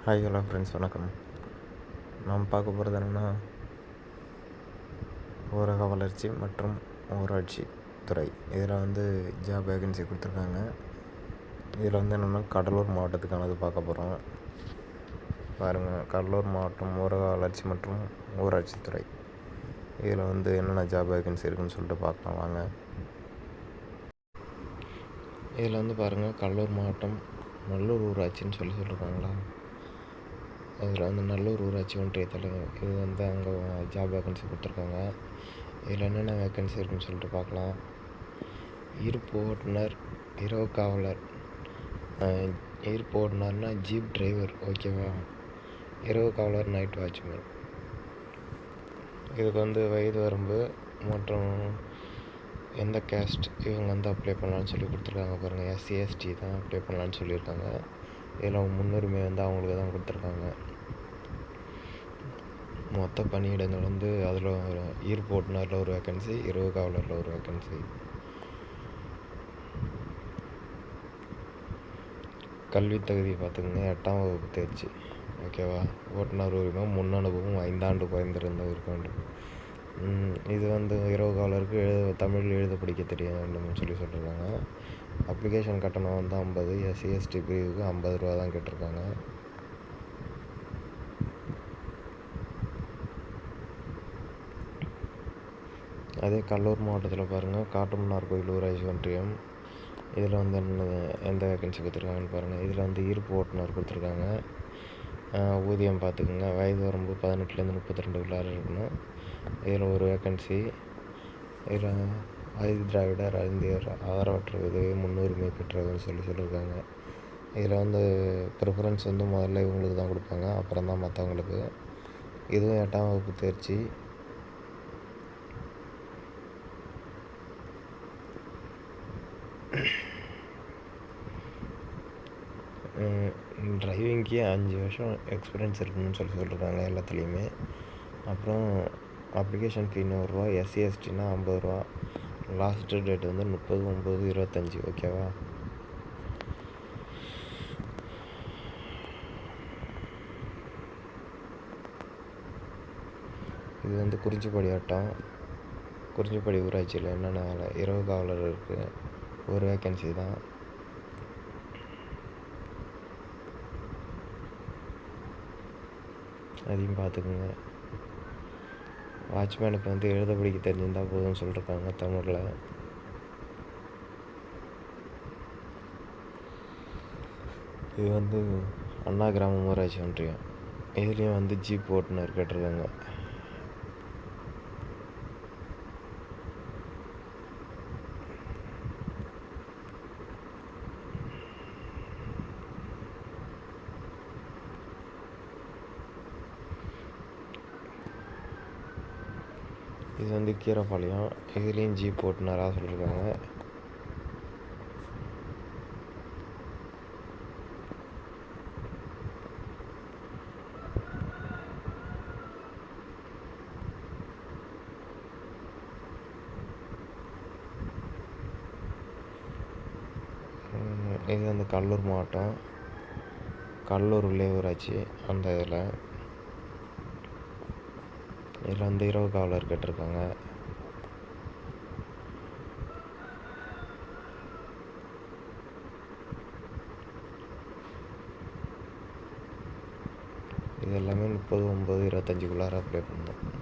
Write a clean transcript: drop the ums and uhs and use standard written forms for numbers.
Hello friends, வணக்கம். நாம் பார்க்க போகிறது என்னென்னா, ஊரக வளர்ச்சி மற்றும் ஊராட்சி துறை. இதில் ஜாப் வேகன்சி கொடுத்துருக்காங்க. இதில் என்னென்னா கடலூர் மாவட்டத்துக்கானது பார்க்க போகிறோம். பாருங்கள், கடலூர் மாவட்டம் ஊரக வளர்ச்சி மற்றும் ஊராட்சி துறை. இதில் என்னென்ன ஜாப் வேகன்சி இருக்குதுன்னு சொல்லிட்டு பார்க்கலாம் வாங்க. இதில் பாருங்கள், கடலூர் மாவட்டம் நல்லூர் ஊராட்சின்னு சொல்லியிருக்காங்களா. இதில் நல்லூர் ஊராட்சி ஒன்றிய தலைவர், இது அங்கே ஜாப் வேகன்சி கொடுத்துருக்காங்க. இதில் என்னென்ன வேகன்சி இருக்குதுன்னு சொல்லிட்டு பார்க்கலாம். இருப்பு ஓட்டுநர், இரவு காவலர். இருப்பு ஓட்டுநர்னால் ஜீப் டிரைவர், ஓகேவா. இரவு காவலர் நைட் வாட்ச்மேன். இதுக்கு வயது வரம்பு மற்றும் எந்த கேஸ்ட் இவங்க அப்ளை பண்ணலான்னு சொல்லி கொடுத்துருக்காங்க. பாருங்கள், எஸ்சி எஸ்டி தான் அப்ளை பண்ணலான்னு சொல்லியிருக்காங்க. இதில் முன்னுரிமை அவங்களுக்கு தான் கொடுத்துருக்காங்க. மொத்த பணியிடங்கள் அதில் ஈர்ப்பு ஓட்டுநரில் ஒரு வேக்கன்சி, இரவு காவலரில் ஒரு வேக்கன்சி. கல்வி தகுதி பார்த்துக்கங்க, 8ஆம் வகுப்பு தேர்ச்சி, ஓகேவா. ஓட்டுநர் உரிமம், முன் அனுபவம் 5 ஆண்டு குறைந்திருந்த இருக்க வேண்டும். இது இரவு காவலருக்கு தமிழ் எழுத படிக்க தெரிய வேண்டும்னு சொல்லியிருக்காங்க. அப்ளிகேஷன் கட்டணம் 50, எஸ்சி எஸ்டி பிரிவுக்கு 50 ரூபா தான் கேட்டிருக்காங்க. அதே கடலூர் மாவட்டத்தில் பாருங்கள், காட்டுமன்னார் கோயில் ஊராட்சி ஒன்றியம். இதில் எந்த வேக்கன்சி கொடுத்துருக்காங்கன்னு பாருங்கள். இதில் இருப்பு ஓட்டுநர் கொடுத்துருக்காங்க. ஊதியம் பார்த்துக்குங்க, வயது வரம்பு 18லேருந்து 32 இருக்கணும். இதில் ஒரு வேக்கன்சி. இதில் ஆதி திராவிடர், இந்தியர், ஆதரவற்ற விதவை, முன்னுரிமை பெற்றவர்னு சொல்லியிருக்காங்க. இதில் ப்ரிஃபரன்ஸ் முதல்ல இவங்களுக்கு தான் கொடுப்பாங்க, அப்புறம் தான் மற்றவங்களுக்கு. இதுவும் 8ஆம் வகுப்பு தேர்ச்சி. டிரைவிங்க்கு 5 வருஷம் எக்ஸ்பீரியன்ஸ் இருக்குதுன்னு சொல்லியிருக்காங்க எல்லாத்துலேயுமே. அப்புறம் அப்ளிகேஷன் ஃபீ 100 ரூபா, எஸ்சி எஸ்டினா 50 ரூபா. லாஸ்ட்டு டேட் 30/9/25, ஓகேவா. இது குறிஞ்சிப்பாடி வட்டம். குறிஞ்சிப்பாடி ஊராட்சியில் என்னென்ன வேலை, இரவு காவலர் இருக்குது, ஒரு வேக்கன்சி தான். அதையும் பார்த்துக்குங்க. வாட்ச்மேனுக்கு எழுத படிக்க தெரிஞ்சிருந்தால் போதும்னு சொல்லியிருக்காங்க தமிழில். இது அண்ணா கிராமம் ஊராட்சி ஒன்றியம். இதுலேயும் ஜீப் ஓட்டுநர் கேட்டிருக்காங்க. இது கீரைப்பாளையம். இதுலேயும் ஜீப் ஓட்டுநராக சொல்லியிருக்காங்க. இது கடலூர் மாவட்டம், கடலூர் உள்ளே ஊராட்சி. அந்த இதில் இரவு காவலர் கேட்டிருக்காங்க. இது எல்லாமே 30/9/25 அப்ளை பண்ணணும்.